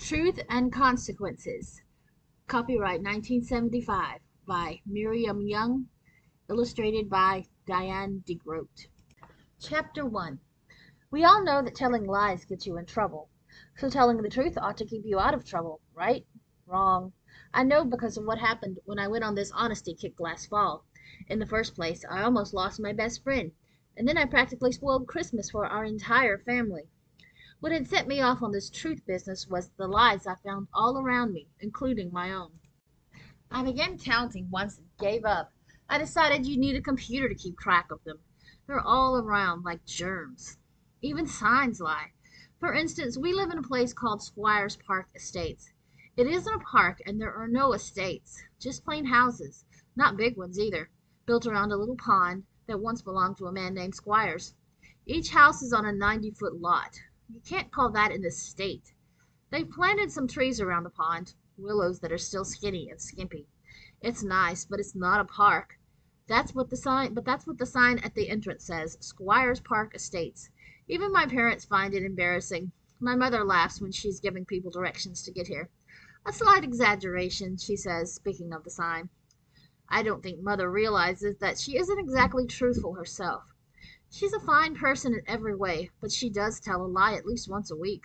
Truth and Consequences. Copyright 1975 by Miriam Young, illustrated by Diane DeGroat. Chapter 1. We all know that telling lies gets you in trouble, so telling the truth ought to keep you out of trouble, right? Wrong. I know because of what happened when I went on this honesty kick last fall. In the first place, I almost lost my best friend, and then I practically spoiled Christmas for our entire family. What had set me off on this truth business was the lies I found all around me, including my own. I began counting once and gave up. I decided you need a computer to keep track of them. They're all around like germs. Even signs lie. For instance, we live in a place called Squires Park Estates. It isn't a park and there are no estates, just plain houses, not big ones either, built around a little pond that once belonged to a man named Squires. Each house is on a 90-foot lot. You can't call that an estate. They've planted some trees around the pond, willows that are still skinny and skimpy. It's nice, but it's not a park. That's what the sign at the entrance says, Squires Park Estates. Even my parents find it embarrassing. My mother laughs when she's giving people directions to get here. A slight exaggeration, she says, speaking of the sign. I don't think Mother realizes that she isn't exactly truthful herself. She's a fine person in every way, but she does tell a lie at least once a week,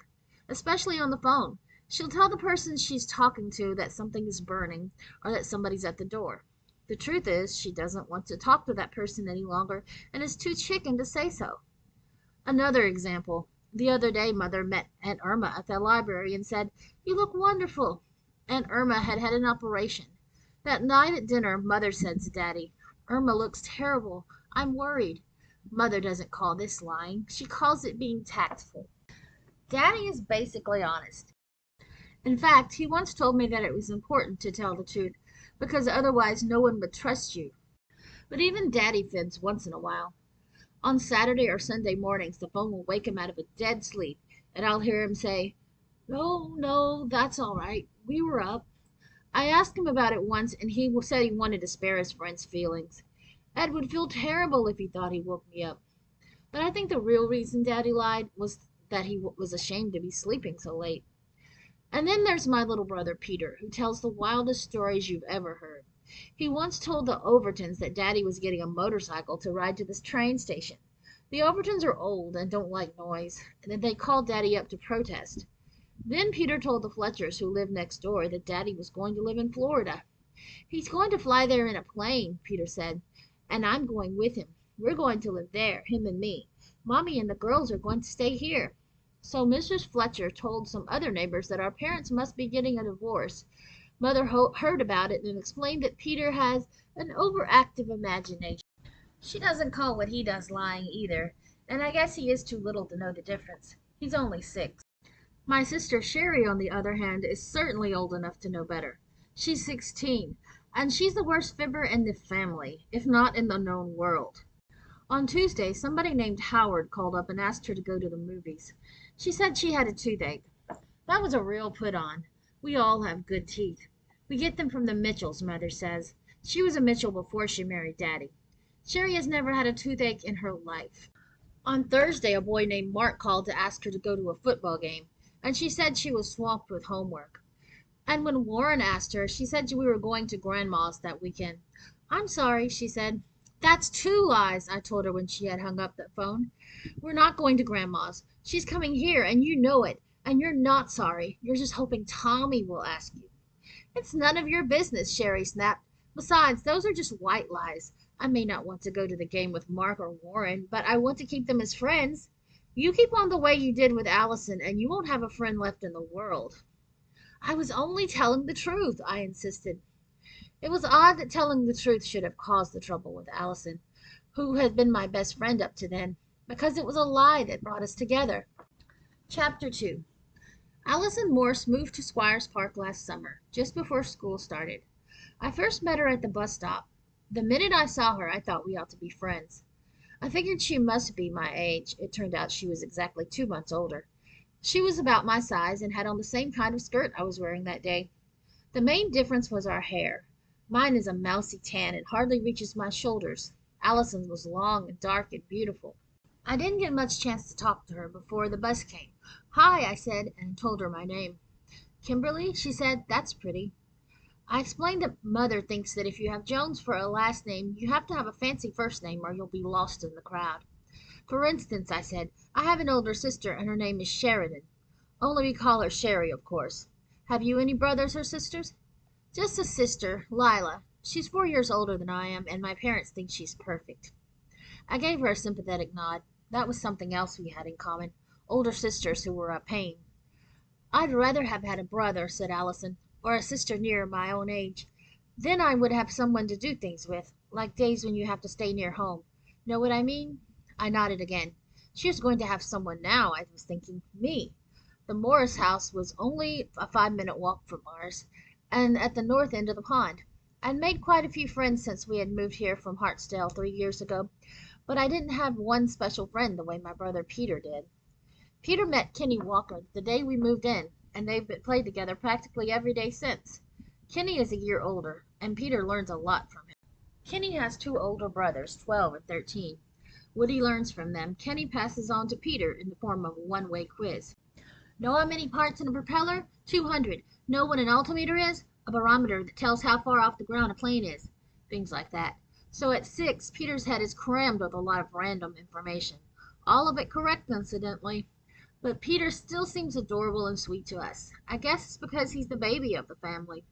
especially on the phone. She'll tell the person she's talking to that something is burning or that somebody's at the door. The truth is, she doesn't want to talk to that person any longer and is too chicken to say so. Another example. The other day, Mother met Aunt Irma at the library and said, "You look wonderful." Aunt Irma had had an operation. That night at dinner, Mother said to Daddy, "Irma looks terrible. I'm worried." Mother doesn't call this lying. She calls it being tactful. Daddy is basically honest. In fact, he once told me that it was important to tell the truth because otherwise no one would trust you. But even Daddy fibs once in a while. On Saturday or Sunday mornings, the phone will wake him out of a dead sleep, and I'll hear him say, "No, no, that's all right. We were up." I asked him about it once, and he said he wanted to spare his friend's feelings. Ed would feel terrible if he thought he woke me up. But I think the real reason Daddy lied was that he was ashamed to be sleeping so late. And then there's my little brother Peter, who tells the wildest stories you've ever heard. He once told the Overtons that Daddy was getting a motorcycle to ride to this train station. The Overtons are old and don't like noise, and that they called Daddy up to protest. Then Peter told the Fletchers, who live next door, that Daddy was going to live in Florida. "He's going to fly there in a plane," Peter said, "and I'm going with him. We're going to live there, him and me. Mommy and the girls are going to stay here." So Mrs. Fletcher told some other neighbors that our parents must be getting a divorce. Mother heard about it and explained that Peter has an overactive imagination. She doesn't call what he does lying either, and I guess he is too little to know the difference. He's only 6. My sister Sherry, on the other hand, is certainly old enough to know better. She's 16, and she's the worst fibber in the family, if not in the known world. On Tuesday, somebody named Howard called up and asked her to go to the movies. She said she had a toothache. That was a real put on. We all have good teeth. We get them from the Mitchells, Mother says. She was a Mitchell before she married Daddy. Sherry has never had a toothache in her life. On Thursday, a boy named Mark called to ask her to go to a football game, and she said she was swamped with homework. And when Warren asked her, she said we were going to Grandma's that weekend. "I'm sorry," she said. "That's 2 lies," I told her when she had hung up the phone. "We're not going to Grandma's. She's coming here, and you know it. And you're not sorry. You're just hoping Tommy will ask you." "It's none of your business," Sherry snapped. "Besides, those are just white lies. I may not want to go to the game with Mark or Warren, but I want to keep them as friends. You keep on the way you did with Allison, and you won't have a friend left in the world." "I was only telling the truth," I insisted. It was odd that telling the truth should have caused the trouble with Allison, who had been my best friend up to then, because it was a lie that brought us together. Chapter 2. Allison Morse moved to Squires Park last summer, just before school started. I first met her at the bus stop. The minute I saw her, I thought we ought to be friends. I figured she must be my age. It turned out she was exactly 2 months older. She was about my size and had on the same kind of skirt I was wearing that day. The main difference was our hair. Mine is a mousy tan and hardly reaches my shoulders. Allison's was long and dark and beautiful. I didn't get much chance to talk to her before the bus came. "Hi," I said, and told her my name. Kimberly, she said, that's pretty. I explained that Mother thinks that if you have Jones for a last name, you have to have a fancy first name or you'll be lost in the crowd. For instance, I said, I have an older sister and her name is Sheridan. Only we call her Sherry, of course. Have you any brothers or sisters? Just a sister, Lila. She's 4 years older than I am, and my parents think she's perfect. I gave her a sympathetic nod. That was something else we had in common. Older sisters who were a pain. I'd rather have had a brother, said Allison, or a sister near my own age. Then I would have someone to do things with, like days when you have to stay near home. Know what I mean? I nodded again. She was going to have someone now, I was thinking. Me. The Morris house was only a 5-minute walk from ours, and at the north end of the pond. I'd made quite a few friends since we had moved here from Hartsdale 3 years ago, but I didn't have one special friend the way my brother Peter did. Peter met Kenny Walker the day we moved in, and they've played together practically every day since. Kenny is a year older, and Peter learns a lot from him. Kenny has two older brothers, 12 and 13. What he learns from them, Kenny passes on to Peter in the form of a one-way quiz. Know how many parts in a propeller? 200. Know what an altimeter is? A barometer that tells how far off the ground a plane is. Things like that. So at 6, Peter's head is crammed with a lot of random information. All of it correct, incidentally. But Peter still seems adorable and sweet to us. I guess it's because he's the baby of the family.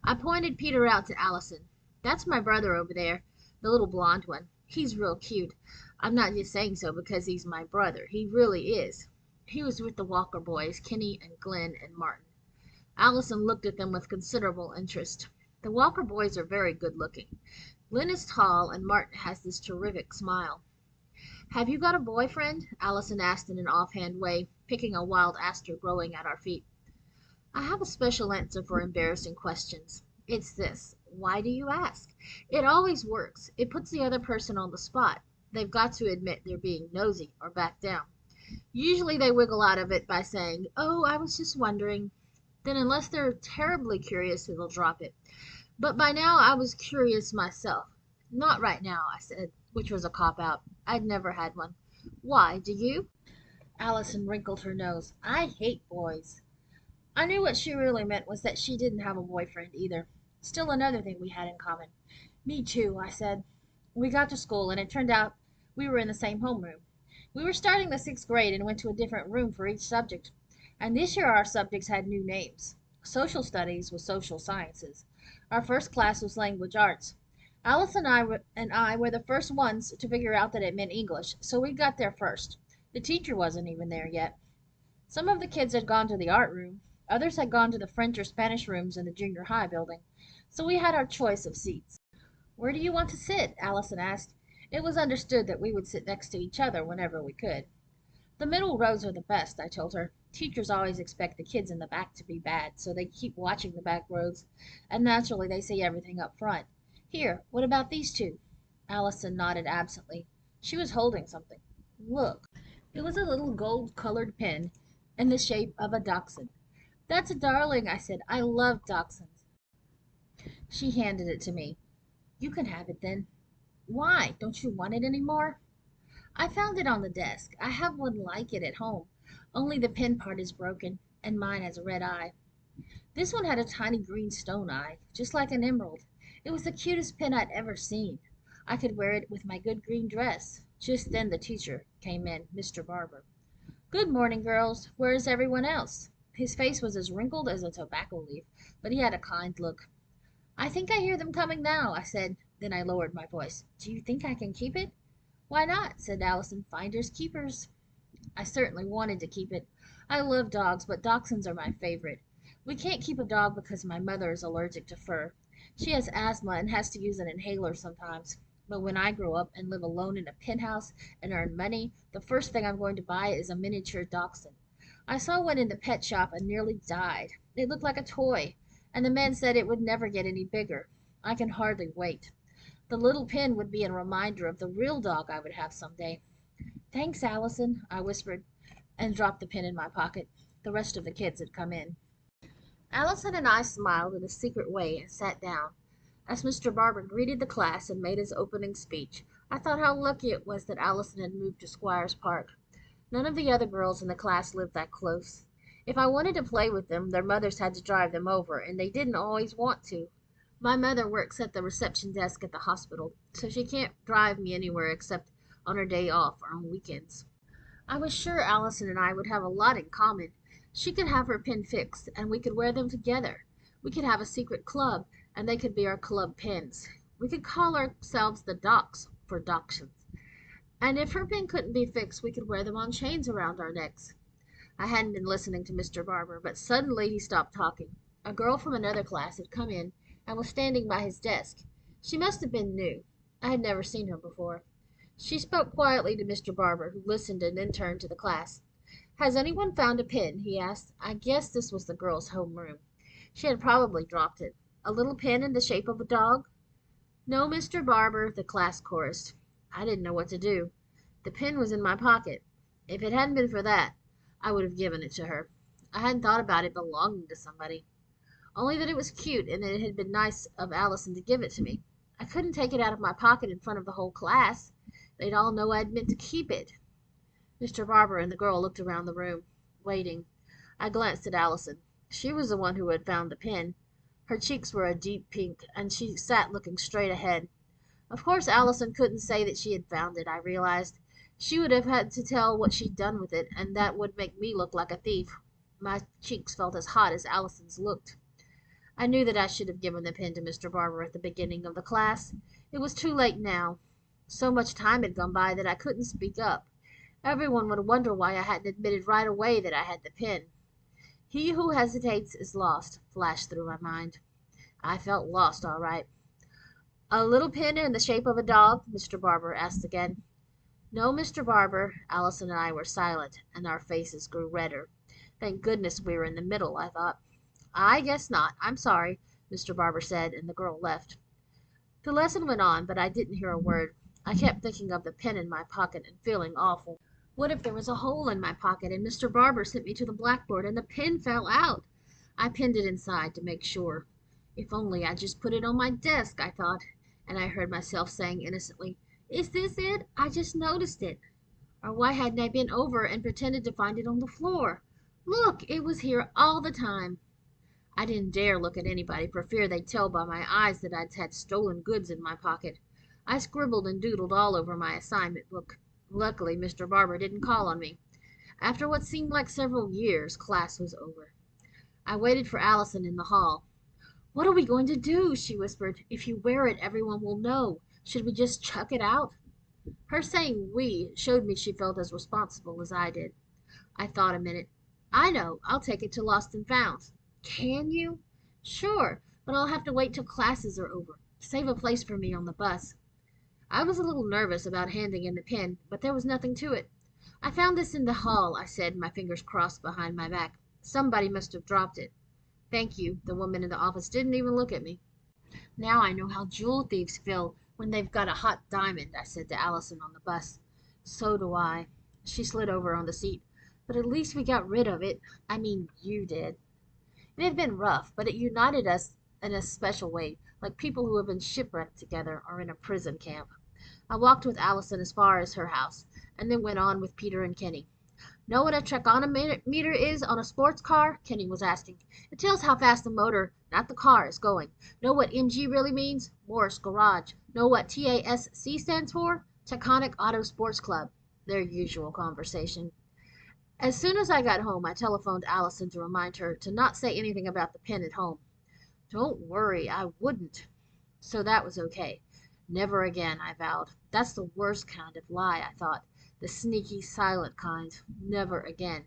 I pointed Peter out to Allison. That's my brother over there, the little blonde one. He's real cute. I'm not just saying so because he's my brother. He really is. He was with the Walker boys, Kenny and Glenn and Martin. Allison looked at them with considerable interest. The Walker boys are very good looking. Glenn is tall and Martin has this terrific smile. Have you got a boyfriend? Allison asked in an offhand way, picking a wild aster growing at our feet. I have a special answer for embarrassing questions. It's this. Why do you ask? It always works. It puts the other person on the spot. They've got to admit they're being nosy or back down. Usually they wiggle out of it by saying, "Oh, I was just wondering." Then unless they're terribly curious, they'll drop it. But by now I was curious myself. Not right now, I said, which was a cop-out. I'd never had one. Why, do you? Allison wrinkled her nose. I hate boys. I knew what she really meant was that she didn't have a boyfriend either. Still another thing we had in common. Me too, I said. We got to school and it turned out we were in the same homeroom. We were starting the 6th grade and went to a different room for each subject. And this year our subjects had new names. Social studies was social sciences. Our first class was language arts. Alice and I were the first ones to figure out that it meant English, so we got there first. The teacher wasn't even there yet. Some of the kids had gone to the art room. Others had gone to the French or Spanish rooms in the junior high building. So we had our choice of seats. Where do you want to sit? Allison asked. It was understood that we would sit next to each other whenever we could. The middle rows are the best, I told her. Teachers always expect the kids in the back to be bad, so they keep watching the back rows, and naturally they say everything up front. Here, what about these two? Allison nodded absently. She was holding something. Look. It was a little gold-colored pin in the shape of a dachshund. That's a darling, I said. I love dachshunds. She handed it to me. You can have it then. Why? Don't you want it any more? I found it on the desk. I have one like it at home, only the pin part is broken, and mine has a red eye. This one had a tiny green stone eye, just like an emerald. It was the cutest pin I'd ever seen. I could wear it with my good green dress. Just then the teacher came in, Mr. Barber. Good morning, girls. Where is everyone else? His face was as wrinkled as a tobacco leaf, but he had a kind look. I think I hear them coming now, I said. Then I lowered my voice. Do you think I can keep it? Why not? Said Allison. Finders keepers. I certainly wanted to keep it. I love dogs, but dachshunds are my favorite. We can't keep a dog because my mother is allergic to fur. She has asthma and has to use an inhaler sometimes. But when I grow up and live alone in a penthouse and earn money, the first thing I'm going to buy is a miniature dachshund. I saw one in the pet shop and nearly died. It looked like a toy, and the man said it would never get any bigger. I can hardly wait. The little pin would be a reminder of the real dog I would have someday. Thanks, Allison, I whispered, and dropped the pin in my pocket. The rest of the kids had come in. Allison and I smiled in a secret way and sat down. As Mr. Barber greeted the class and made his opening speech, I thought how lucky it was that Allison had moved to Squires Park. None of the other girls in the class lived that close. If I wanted to play with them, their mothers had to drive them over, and they didn't always want to. My mother works at the reception desk at the hospital, so she can't drive me anywhere except on her day off or on weekends. I was sure Allison and I would have a lot in common. She could have her pin fixed, and we could wear them together. We could have a secret club, and they could be our club pins. We could call ourselves the Docs for Dachshunds. And if her pin couldn't be fixed, we could wear them on chains around our necks. I hadn't been listening to Mr. Barber, but suddenly he stopped talking. A girl from another class had come in and was standing by his desk. She must have been new. I had never seen her before. She spoke quietly to Mr. Barber, who listened and then turned to the class. "Has anyone found a pin?" he asked. I guessed this was the girl's homeroom. She had probably dropped it. "A little pin in the shape of a dog?" "No, Mr. Barber," the class chorused. I didn't know what to do. The pin was in my pocket. If it hadn't been for that, I would have given it to her. I hadn't thought about it belonging to somebody. Only that it was cute and that it had been nice of Allison to give it to me. I couldn't take it out of my pocket in front of the whole class. They'd all know I'd meant to keep it. Mr. Barber and the girl looked around the room, waiting. I glanced at Allison. She was the one who had found the pin. Her cheeks were a deep pink, and she sat looking straight ahead. Of course Allison couldn't say that she had found it, I realized. She would have had to tell what she'd done with it, and that would make me look like a thief. My cheeks felt as hot as Allison's looked. I knew that I should have given the pin to Mr. Barber at the beginning of the class. It was too late now. So much time had gone by that I couldn't speak up. Everyone would wonder why I hadn't admitted right away that I had the pin. "He who hesitates is lost," flashed through my mind. I felt lost, all right. "A little pin in the shape of a dog?" Mr. Barber asked again. "No, Mr. Barber." Allison and I were silent, and our faces grew redder. Thank goodness we were in the middle, I thought. "I guess not. I'm sorry," Mr. Barber said, and the girl left. The lesson went on, but I didn't hear a word. I kept thinking of the pin in my pocket and feeling awful. What if there was a hole in my pocket and Mr. Barber sent me to the blackboard and the pin fell out? I pinned it inside to make sure. If only I'd just put it on my desk, I thought, and I heard myself saying innocently, "Is this it? I just noticed it." Or why hadn't I been over and pretended to find it on the floor? Look, it was here all the time. I didn't dare look at anybody for fear they'd tell by my eyes that I'd had stolen goods in my pocket. I scribbled and doodled all over my assignment book. Luckily, Mr. Barber didn't call on me. After what seemed like several years, class was over. I waited for Allison in the hall. "What are we going to do?" she whispered. "If you wear it, everyone will know. Should we just chuck it out?" Her saying "we" showed me she felt as responsible as I did. I thought a minute. "I know. I'll take it to Lost and Found." "Can you?" "Sure, but I'll have to wait till classes are over. Save a place for me on the bus." I was a little nervous about handing in the pin, but there was nothing to it. "I found this in the hall," I said, my fingers crossed behind my back. "Somebody must have dropped it." "Thank you." The woman in the office didn't even look at me. "Now I know how jewel thieves feel when they've got a hot diamond," I said to Allison on the bus. "So do I." She slid over on the seat. "But at least we got rid of it. I mean, you did." It had been rough, but it united us in a special way, like people who have been shipwrecked together or in a prison camp. I walked with Allison as far as her house, and then went on with Peter and Kenny. "Know what a tachometer is on a sports car?" Kenny was asking. "It tells how fast the motor, not the car, is going. Know what MG really means? Morse Garage. Know what TASC stands for? Taconic Auto Sports Club." Their usual conversation. As soon as I got home, I telephoned Allison to remind her to not say anything about the pin at home. "Don't worry, I wouldn't." So that was okay. Never again, I vowed. That's the worst kind of lie, I thought. The sneaky, silent kind. Never again.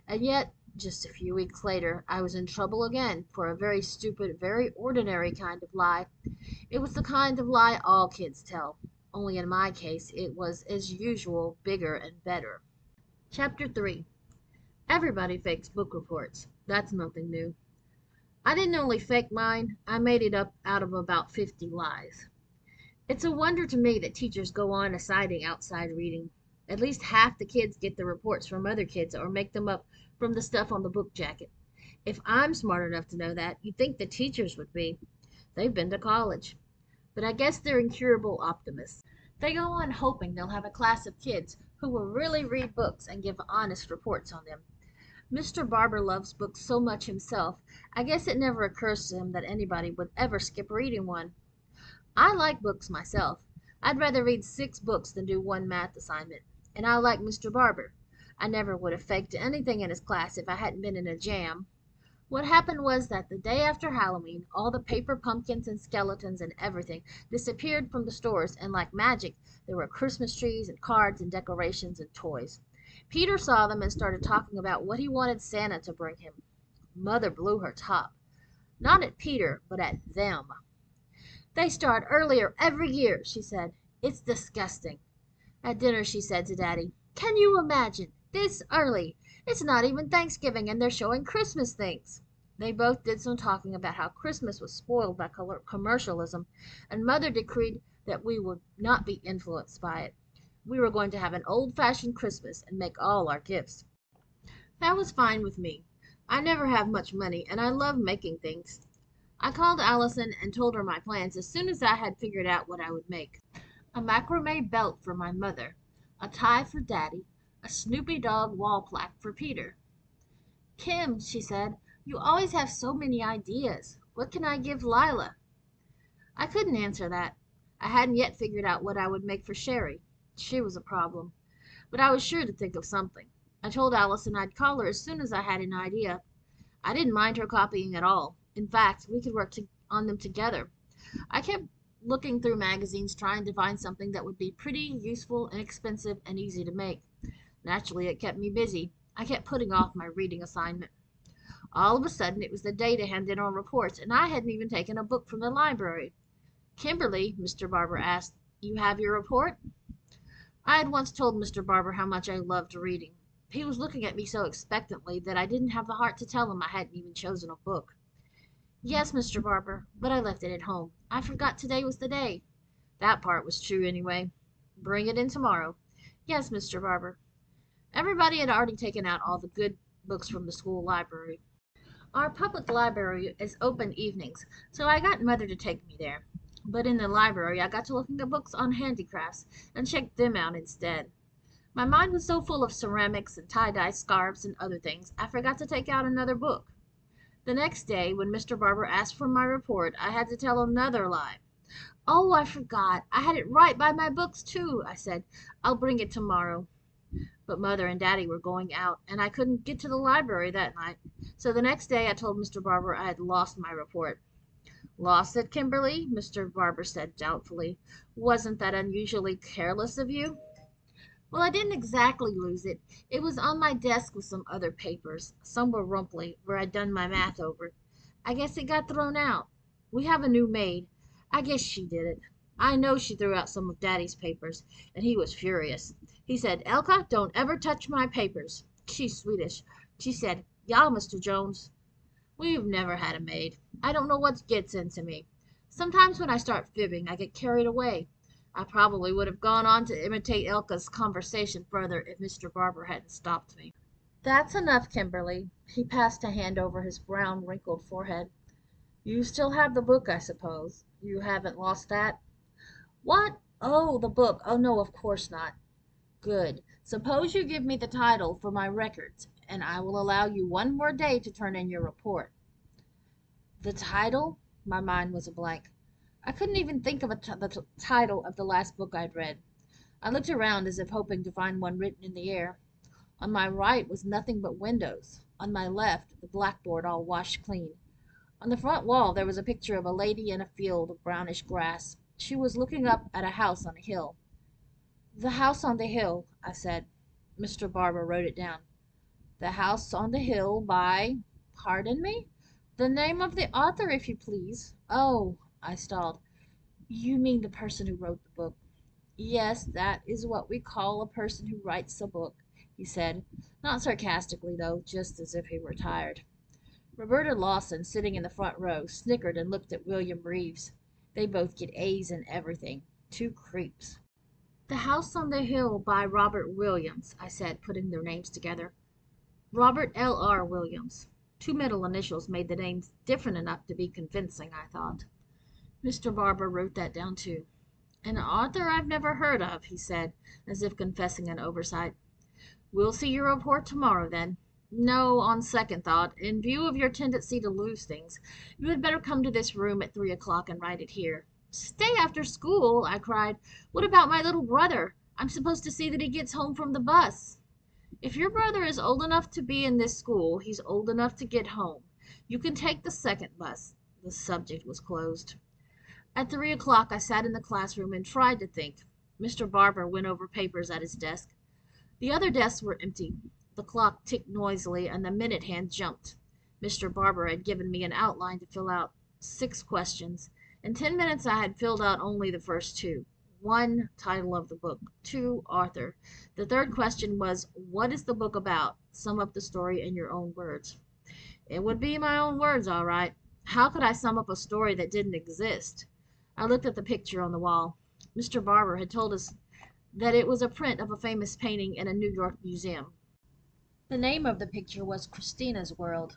And yet, just a few weeks later, I was in trouble again for a very stupid, very ordinary kind of lie. It was the kind of lie all kids tell. Only in my case, it was, as usual, bigger and better. Chapter 3. Everybody fakes book reports. That's nothing new. I didn't only fake mine, I made it up out of about 50 lies. It's a wonder to me that teachers go on assigning outside reading. At least half the kids get the reports from other kids or make them up from the stuff on the book jacket. If I'm smart enough to know that, you'd think the teachers would be. They've been to college. But I guess they're incurable optimists. They go on hoping they'll have a class of kids who will really read books and give honest reports on them. Mr. Barber loves books so much himself, I guess it never occurs to him that anybody would ever skip reading one. I like books myself. I'd rather read 6 books than do one math assignment. And I like Mr. Barber. I never would have faked anything in his class if I hadn't been in a jam. What happened was that the day after Halloween, all the paper pumpkins and skeletons and everything disappeared from the stores, and like magic, there were Christmas trees and cards and decorations and toys. Peter saw them and started talking about what he wanted Santa to bring him. Mother blew her top. Not at Peter, but at them. "They start earlier every year," she said. "It's disgusting." At dinner she said to Daddy, "Can you imagine? This early! It's not even Thanksgiving and they're showing Christmas things." They both did some talking about how Christmas was spoiled by commercialism, and Mother decreed that we would not be influenced by it. We were going to have an old-fashioned Christmas and make all our gifts. That was fine with me. I never have much money, and I love making things. I called Allison and told her my plans as soon as I had figured out what I would make. A macrame belt for my mother, a tie for Daddy, a Snoopy Dog wall plaque for Peter. "Kim," she said, "you always have so many ideas. What can I give Lila?" I couldn't answer that. I hadn't yet figured out what I would make for Sherry. She was a problem. But I was sure to think of something. I told Allison I'd call her as soon as I had an idea. I didn't mind her copying at all. In fact, we could work on them together. I kept looking through magazines trying to find something that would be pretty, useful, inexpensive, and easy to make. Naturally, it kept me busy. I kept putting off my reading assignment. All of a sudden, it was the day to hand in our reports, and I hadn't even taken a book from the library. "Kimberly," Mr. Barber asked, "you have your report?" I had once told Mr. Barber how much I loved reading. He was looking at me so expectantly that I didn't have the heart to tell him I hadn't even chosen a book. "Yes, Mr. Barber, but I left it at home. I forgot today was the day." That part was true anyway. "Bring it in tomorrow." "Yes, Mr. Barber." Everybody had already taken out all the good books from the school library. Our public library is open evenings, so I got Mother to take me there. But in the library, I got to looking at books on handicrafts and checked them out instead. My mind was so full of ceramics and tie-dye scarves and other things, I forgot to take out another book. The next day, when Mr. Barber asked for my report, I had to tell another lie. "Oh, I forgot. I had it right by my books, too," I said. "I'll bring it tomorrow." But Mother and Daddy were going out, and I couldn't get to the library that night. So the next day I told Mr. Barber I had lost my report. "Lost it, Kimberly?" Mr. Barber said doubtfully. "Wasn't that unusually careless of you?" "Well, I didn't exactly lose it. It was on my desk with some other papers. Some were rumply, where I'd done my math over. I guess it got thrown out. We have a new maid. I guess she did it. I know she threw out some of Daddy's papers, and he was furious. He said, 'Elka, don't ever touch my papers.' She's Swedish. She said, 'Ja, Mr. Jones.' We've never had a maid. I don't know what gets into me. Sometimes when I start fibbing, I get carried away. I probably would have gone on to imitate Elka's conversation further if Mr. Barber hadn't stopped me." "That's enough, Kimberly." He passed a hand over his brown, wrinkled forehead. "You still have the book, I suppose. You haven't lost that?" "What? Oh, the book. Oh, no, of course not." "Good. Suppose you give me the title for my records, and I will allow you one more day to turn in your report." The title? My mind was a blank. I couldn't even think of the title of the last book I'd read. I looked around as if hoping to find one written in the air. On my right was nothing but windows. On my left, the blackboard all washed clean. On the front wall there was a picture of a lady in a field of brownish grass. She was looking up at a house on a hill. "The House on the Hill," I said. Mr. Barber wrote it down. "The House on the Hill by—" "Pardon me?" "The name of the author, if you please." "Oh," I stalled. "You mean the person who wrote the book?" "Yes, that is what we call a person who writes a book," he said, not sarcastically, though, just as if he were tired. Roberta Lawson, sitting in the front row, snickered and looked at William Reeves. They both get A's in everything. 2 creeps. "The House on the Hill by Robert Williams," I said, putting their names together. Robert L.R. Williams. 2 middle initials made the names different enough to be convincing, I thought. Mr. Barber wrote that down too. "An author I've never heard of," he said, as if confessing an oversight. "We'll see your report tomorrow, then. No, on second thought, in view of your tendency to lose things, you had better come to this room at 3 o'clock and write it here." "Stay after school?" I cried. "What about my little brother? I'm supposed to see that he gets home from the bus." "If your brother is old enough to be in this school, he's old enough to get home. You can take the second bus." The subject was closed. At 3 o'clock I sat in the classroom and tried to think. Mr. Barber went over papers at his desk. The other desks were empty. The clock ticked noisily and the minute hand jumped. Mr. Barber had given me an outline to fill out. 6 questions. In 10 minutes I had filled out only the first two. 1. Title of the book. 2. Author. The third question was, "What is the book about? Sum up the story in your own words." It would be my own words, all right. How could I sum up a story that didn't exist? I looked at the picture on the wall. Mr. Barber had told us that it was a print of a famous painting in a New York museum. The name of the picture was Christina's World.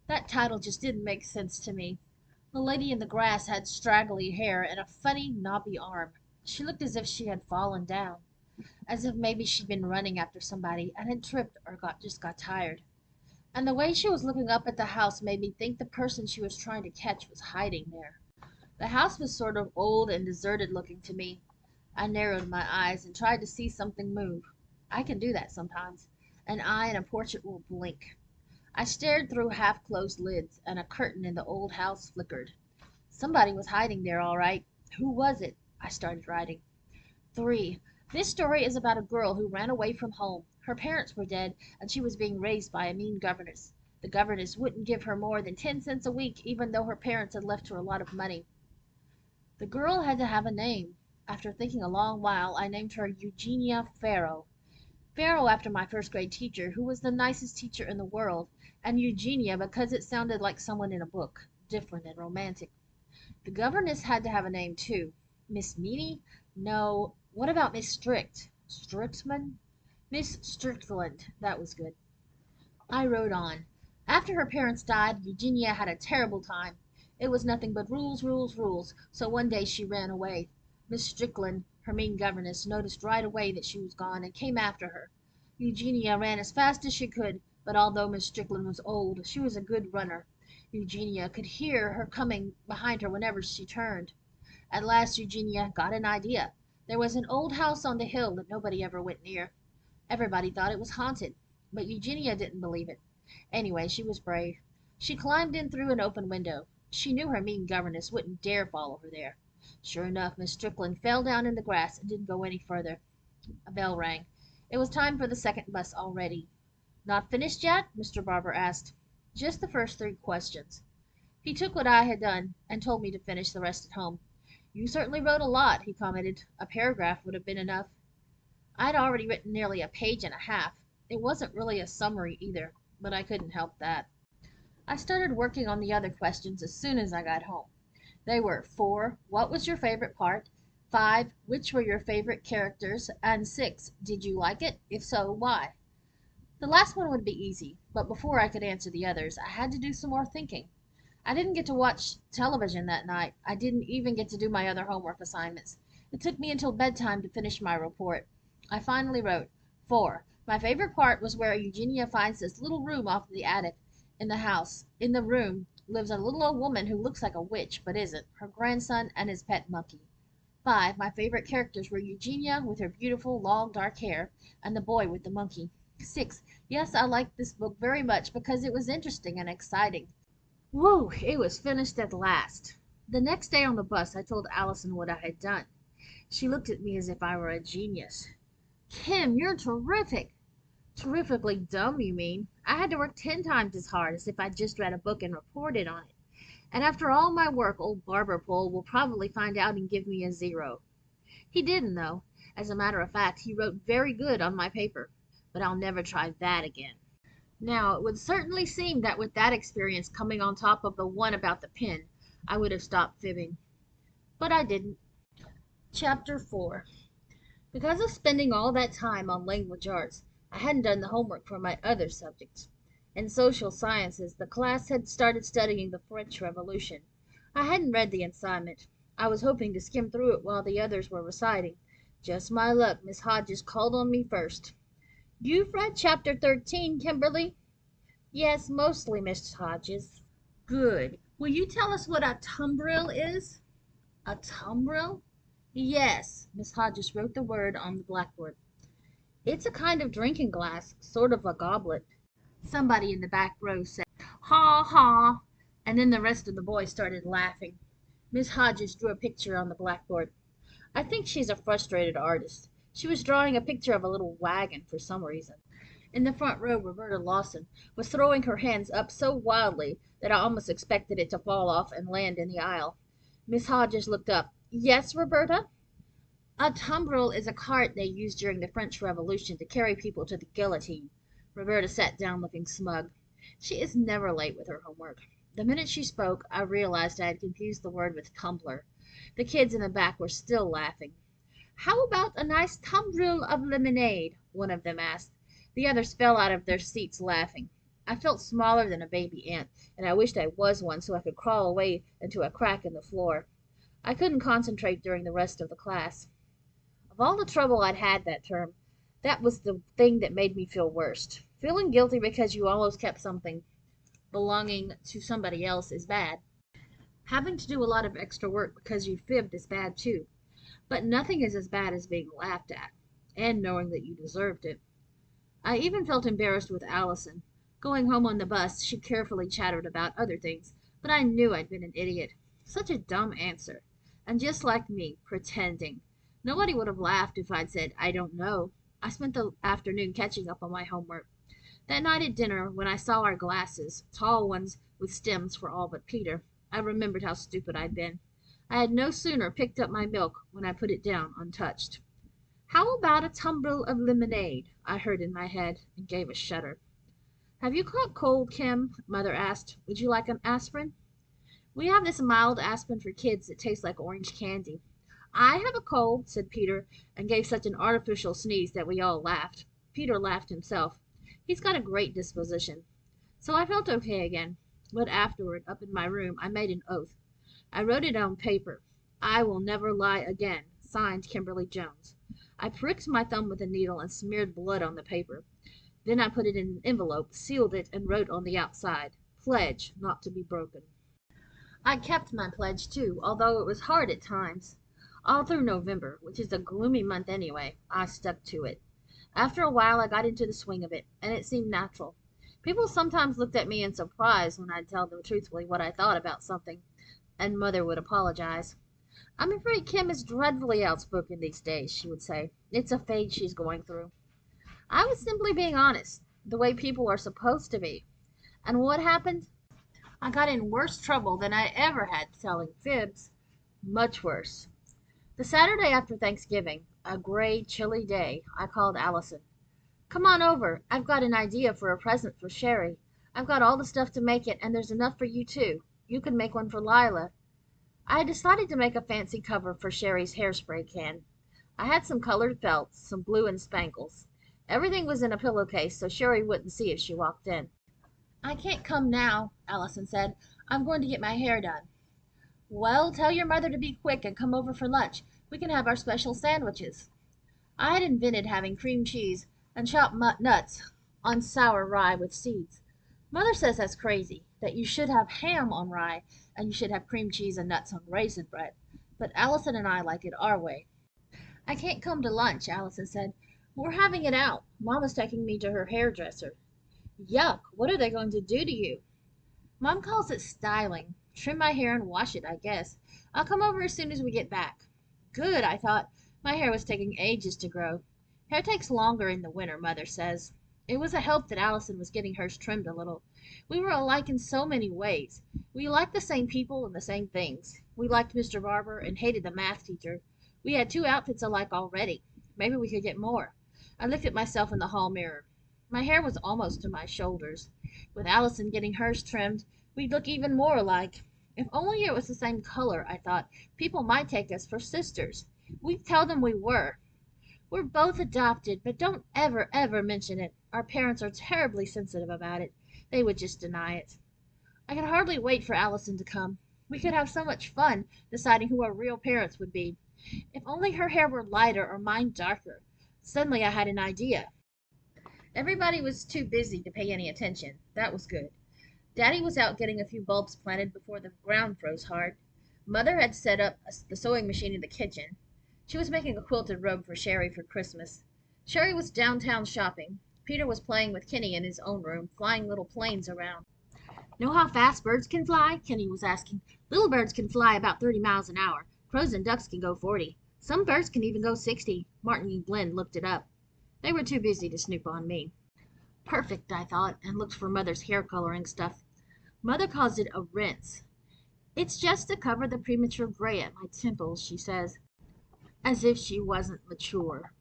That title just didn't make sense to me. The lady in the grass had straggly hair and a funny, knobby arm. She looked as if she had fallen down, as if maybe she'd been running after somebody and had tripped or got tired. And the way she was looking up at the house made me think the person she was trying to catch was hiding there. The house was sort of old and deserted looking to me. I narrowed my eyes and tried to see something move. I can do that sometimes. An eye in a portrait will blink. I stared through half-closed lids, and a curtain in the old house flickered. Somebody was hiding there, all right. Who was it? I started writing. 3. This story is about a girl who ran away from home. Her parents were dead, and she was being raised by a mean governess. The governess wouldn't give her more than 10 cents a week, even though her parents had left her a lot of money. The girl had to have a name. After thinking a long while, I named her Eugenia Farrow. Farrow after my first grade teacher, who was the nicest teacher in the world, and Eugenia because it sounded like someone in a book, different and romantic. The governess had to have a name too. Miss Meany? No. What about Miss Strict? Strickman? Miss Strickland. That was good. I wrote on. After her parents died, Eugenia had a terrible time. It was nothing but rules, rules, rules, so one day she ran away. Miss Strickland, her mean governess, noticed right away that she was gone and came after her. Eugenia ran as fast as she could, but although Miss Strickland was old, she was a good runner. Eugenia could hear her coming behind her whenever she turned. At last Eugenia got an idea. There was an old house on the hill that nobody ever went near. Everybody thought it was haunted, but Eugenia didn't believe it. Anyway, she was brave. She climbed in through an open window. She knew her mean governess wouldn't dare follow her there. Sure enough, Miss Strickland fell down in the grass and didn't go any further. A bell rang. It was time for the second bus already. "Not finished yet?" Mr. Barber asked. "Just the first 3 questions." He took what I had done and told me to finish the rest at home. "You certainly wrote a lot," he commented. "A paragraph would have been enough." I'd already written nearly a page and a half. It wasn't really a summary either, but I couldn't help that. I started working on the other questions as soon as I got home. They were 4. What was your favorite part? 5. Which were your favorite characters? And 6. Did you like it? If so, why? The last one would be easy, but before I could answer the others, I had to do some more thinking. I didn't get to watch television that night. I didn't even get to do my other homework assignments. It took me until bedtime to finish my report. I finally wrote, 4. My favorite part was where Eugenia finds this little room off the attic in the house. In the room lives a little old woman who looks like a witch, but isn't, her grandson, and his pet monkey. 5. My favorite characters were Eugenia with her beautiful, long, dark hair, and the boy with the monkey. 6. Yes, I liked this book very much because it was interesting and exciting. Whew, it was finished at last. The next day on the bus, I told Allison what I had done. She looked at me as if I were a genius. "Kim, you're terrific." "Terrifically dumb, you mean? I had to work 10 times as hard as if I'd just read a book and reported on it. And after all my work, old Barber Pole will probably find out and give me a 0. He didn't, though. As a matter of fact, he wrote very good on my paper. But I'll never try that again. Now, it would certainly seem that with that experience coming on top of the one about the pen, I would have stopped fibbing. But I didn't. Chapter 4. Because of spending all that time on language arts, I hadn't done the homework for my other subjects. In social sciences, the class had started studying the French Revolution. I hadn't read the assignment. I was hoping to skim through it while the others were reciting. Just my luck, Miss Hodges called on me first. "You've read chapter 13, Kimberly?" Yes, mostly, Miss Hodges. Good. Will you tell us what a tumbril is? A tumbril? Yes, Miss Hodges wrote the word on the blackboard. It's a kind of drinking glass, sort of a goblet. Somebody in the back row said, "Ha ha," and then the rest of the boys started laughing. Miss Hodges drew a picture on the blackboard. I think she's a frustrated artist. She was drawing a picture of a little wagon for some reason. In the front row, Roberta Lawson was throwing her hands up so wildly that I almost expected it to fall off and land in the aisle. Miss Hodges looked up. Yes, Roberta? A tumbril is a cart they used during the French Revolution to carry people to the guillotine. Roberta sat down looking smug. She is never late with her homework. The minute she spoke, I realized I had confused the word with tumbler. The kids in the back were still laughing. How about a nice tumbler of lemonade? One of them asked. The others fell out of their seats laughing. I felt smaller than a baby ant, and I wished I was one so I could crawl away into a crack in the floor. I couldn't concentrate during the rest of the class. Of all the trouble I'd had that term, that was the thing that made me feel worst. Feeling guilty because you almost kept something belonging to somebody else is bad. Having to do a lot of extra work because you fibbed is bad too. But nothing is as bad as being laughed at, and knowing that you deserved it. I even felt embarrassed with Allison. Going home on the bus, she carefully chattered about other things, but I knew I'd been an idiot. Such a dumb answer. And just like me, pretending. Nobody would have laughed if I'd said, I don't know. I spent the afternoon catching up on my homework. That night at dinner, when I saw our glasses, tall ones with stems for all but Peter, I remembered how stupid I'd been. I had no sooner picked up my milk when I put it down untouched. How about a tumbler of lemonade? I heard in my head, and gave a shudder. Have you caught cold, Kim? Mother asked. Would you like an aspirin? We have this mild aspirin for kids that tastes like orange candy. I have a cold, said Peter, and gave such an artificial sneeze that we all laughed. Peter laughed himself. He's got a great disposition. So I felt okay again. But afterward, up in my room, I made an oath. I wrote it on paper. I will never lie again. Signed, Kimberly Jones. I pricked my thumb with a needle and smeared blood on the paper. Then I put it in an envelope, sealed it, and wrote on the outside, Pledge not to be broken. I kept my pledge too, although it was hard at times. All through November, which is a gloomy month anyway, I stuck to it. After a while I got into the swing of it, and it seemed natural. People sometimes looked at me in surprise when I'd tell them truthfully what I thought about something, and Mother would apologize. I'm afraid Kim is dreadfully outspoken these days, she would say. It's a phase she's going through. I was simply being honest, the way people are supposed to be. And what happened? I got in worse trouble than I ever had telling fibs. Much worse. The Saturday after Thanksgiving, a gray, chilly day, I called Allison. Come on over. I've got an idea for a present for Sherry. I've got all the stuff to make it, and there's enough for you too. You can make one for Lila. I had decided to make a fancy cover for Sherry's hairspray can. I had some colored felt, some blue and spangles. Everything was in a pillowcase so Sherry wouldn't see if she walked in. I can't come now, Allison said. I'm going to get my hair done. Well, tell your mother to be quick and come over for lunch. We can have our special sandwiches. I had invented having cream cheese and chopped nuts on sour rye with seeds. Mother says that's crazy, that you should have ham on rye and you should have cream cheese and nuts on raisin bread. But Allison and I like it our way. I can't come to lunch, Allison said. We're having it out. Mama's taking me to her hairdresser. Yuck, what are they going to do to you? Mom calls it styling. Trim my hair and wash it, I guess. I'll come over as soon as we get back. Good, I thought. My hair was taking ages to grow. Hair takes longer in the winter, Mother says. It was a help that Allison was getting hers trimmed a little. We were alike in so many ways. We liked the same people and the same things. We liked Mr. Barber and hated the math teacher. We had 2 outfits alike already. Maybe we could get more. I looked at myself in the hall mirror. My hair was almost to my shoulders. With Allison getting hers trimmed, we'd look even more alike. If only it was the same color, I thought, people might take us for sisters. We'd tell them we were. We're both adopted, but don't ever, ever mention it. Our parents are terribly sensitive about it. They would just deny it. I could hardly wait for Allison to come. We could have so much fun deciding who our real parents would be. If only her hair were lighter or mine darker. Suddenly I had an idea. Everybody was too busy to pay any attention. That was good. Daddy was out getting a few bulbs planted before the ground froze hard. Mother had set up the sewing machine in the kitchen. She was making a quilted robe for Sherry for Christmas. Sherry was downtown shopping. Peter was playing with Kenny in his own room, flying little planes around. Know how fast birds can fly? Kenny was asking. Little birds can fly about 30 miles an hour. Crows and ducks can go 40. Some birds can even go 60. Martin and Glenn looked it up. They were too busy to snoop on me. Perfect, I thought, and looked for Mother's hair coloring stuff. Mother calls it a rinse. It's just to cover the premature gray at my temples, she says, as if she wasn't mature.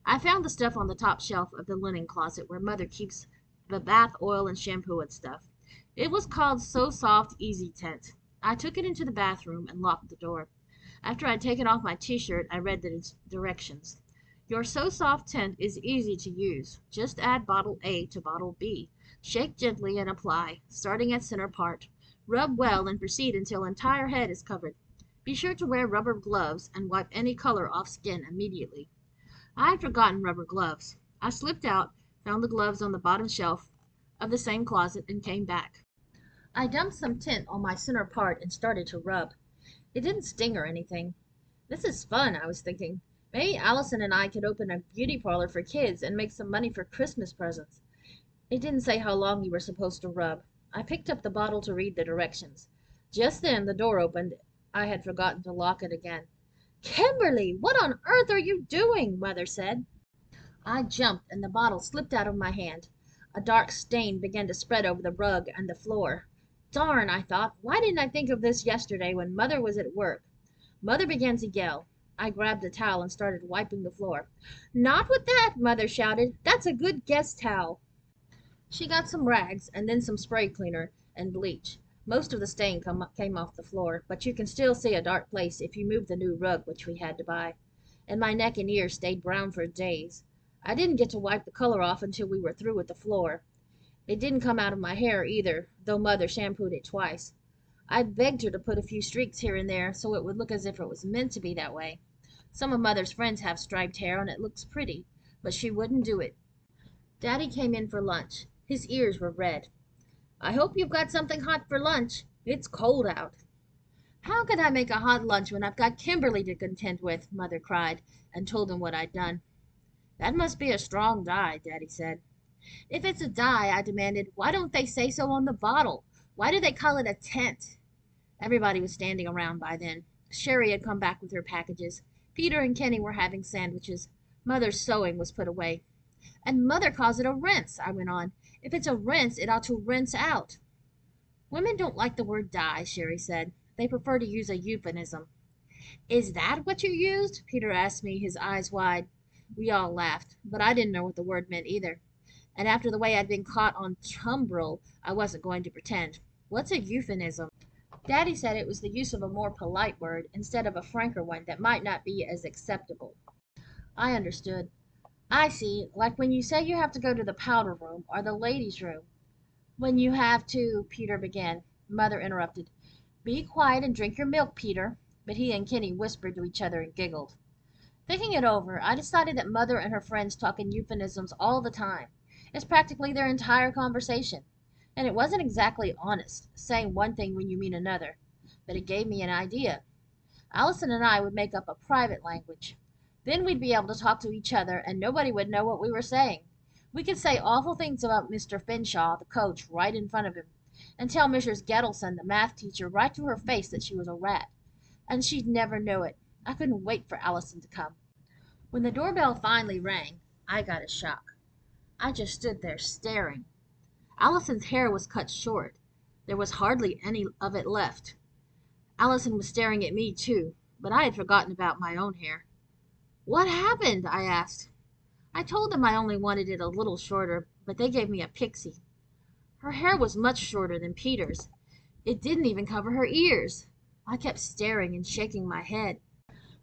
I found the stuff on the top shelf of the linen closet where Mother keeps the bath oil and shampoo and stuff. It was called So Soft Easy Tint. I took it into the bathroom and locked the door. After I'd taken off my t-shirt, I read the directions. Your So Soft tint is easy to use. Just add bottle A to bottle B. Shake gently and apply, starting at center part. Rub well and proceed until entire head is covered. Be sure to wear rubber gloves and wipe any color off skin immediately. I had forgotten rubber gloves. I slipped out, found the gloves on the bottom shelf of the same closet, and came back. I dumped some tint on my center part and started to rub. It didn't sting or anything. This is fun, I was thinking. Maybe Allison and I could open a beauty parlor for kids and make some money for Christmas presents. It didn't say how long you were supposed to rub. I picked up the bottle to read the directions. Just then the door opened. I had forgotten to lock it again. Kimberly, what on earth are you doing? Mother said. I jumped and the bottle slipped out of my hand. A dark stain began to spread over the rug and the floor. Darn, I thought, why didn't I think of this yesterday when Mother was at work? Mother began to yell. I grabbed a towel and started wiping the floor. Not with that, Mother shouted. That's a good guest towel. She got some rags and then some spray cleaner and bleach. Most of the stain came off the floor, but you can still see a dark place if you move the new rug which we had to buy. And my neck and ears stayed brown for days. I didn't get to wipe the color off until we were through with the floor. It didn't come out of my hair either, though Mother shampooed it twice. I begged her to put a few streaks here and there so it would look as if it was meant to be that way. Some of Mother's friends have striped hair and it looks pretty, but she wouldn't do it. Daddy came in for lunch. His ears were red. I hope you've got something hot for lunch. It's cold out. How could I make a hot lunch when I've got Kimberly to contend with? Mother cried, and told him what I'd done. That must be a strong dye, Daddy said. If it's a dye, I demanded, why don't they say so on the bottle? Why do they call it a tent? Everybody was standing around by then. Sherry had come back with her packages. Peter and Kenny were having sandwiches. Mother's sewing was put away. And Mother calls it a rinse, I went on. If it's a rinse, it ought to rinse out. Women don't like the word dye, Sherry said. They prefer to use a euphemism. Is that what you used? Peter asked me, his eyes wide. We all laughed, but I didn't know what the word meant either. And after the way I'd been caught on tumbril, I wasn't going to pretend. What's a euphemism? Daddy said it was the use of a more polite word instead of a franker one that might not be as acceptable. I understood. I see, like when you say you have to go to the powder room or the ladies' room. When you have to, Peter began. Mother interrupted. Be quiet and drink your milk, Peter. But he and Kenny whispered to each other and giggled. Thinking it over, I decided that Mother and her friends talk in euphemisms all the time. It's practically their entire conversation. And it wasn't exactly honest, saying one thing when you mean another. But it gave me an idea. Allison and I would make up a private language. Then we'd be able to talk to each other and nobody would know what we were saying. We could say awful things about Mr. Finshaw, the coach, right in front of him, and tell Mrs. Gettleson, the math teacher, right to her face that she was a rat. And she'd never know it. I couldn't wait for Allison to come. When the doorbell finally rang, I got a shock. I just stood there staring. Allison's hair was cut short. There was hardly any of it left. Allison was staring at me too, but I had forgotten about my own hair. What happened? I asked. I told them I only wanted it a little shorter, but they gave me a pixie. Her hair was much shorter than Peter's. It didn't even cover her ears. I kept staring and shaking my head.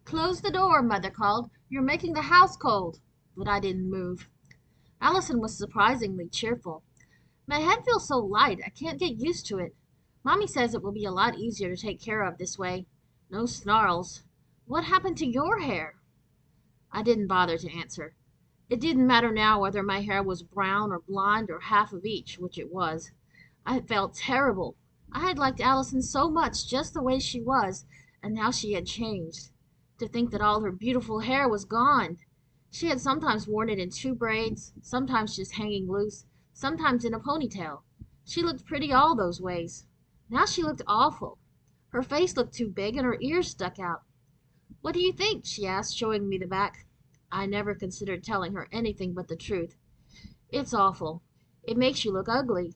Close the door, Mother called. You're making the house cold. But I didn't move. Allison was surprisingly cheerful. My head feels so light, I can't get used to it. Mommy says it will be a lot easier to take care of this way. No snarls. What happened to your hair? I didn't bother to answer. It didn't matter now whether my hair was brown or blonde or half of each, which it was. I felt terrible. I had liked Allison so much just the way she was, and now she had changed. To think that all her beautiful hair was gone! She had sometimes worn it in two braids, sometimes just hanging loose, sometimes in a ponytail. She looked pretty all those ways. Now she looked awful. Her face looked too big and her ears stuck out. "What do you think?" she asked, showing me the back. I never considered telling her anything but the truth. "It's awful. It makes you look ugly."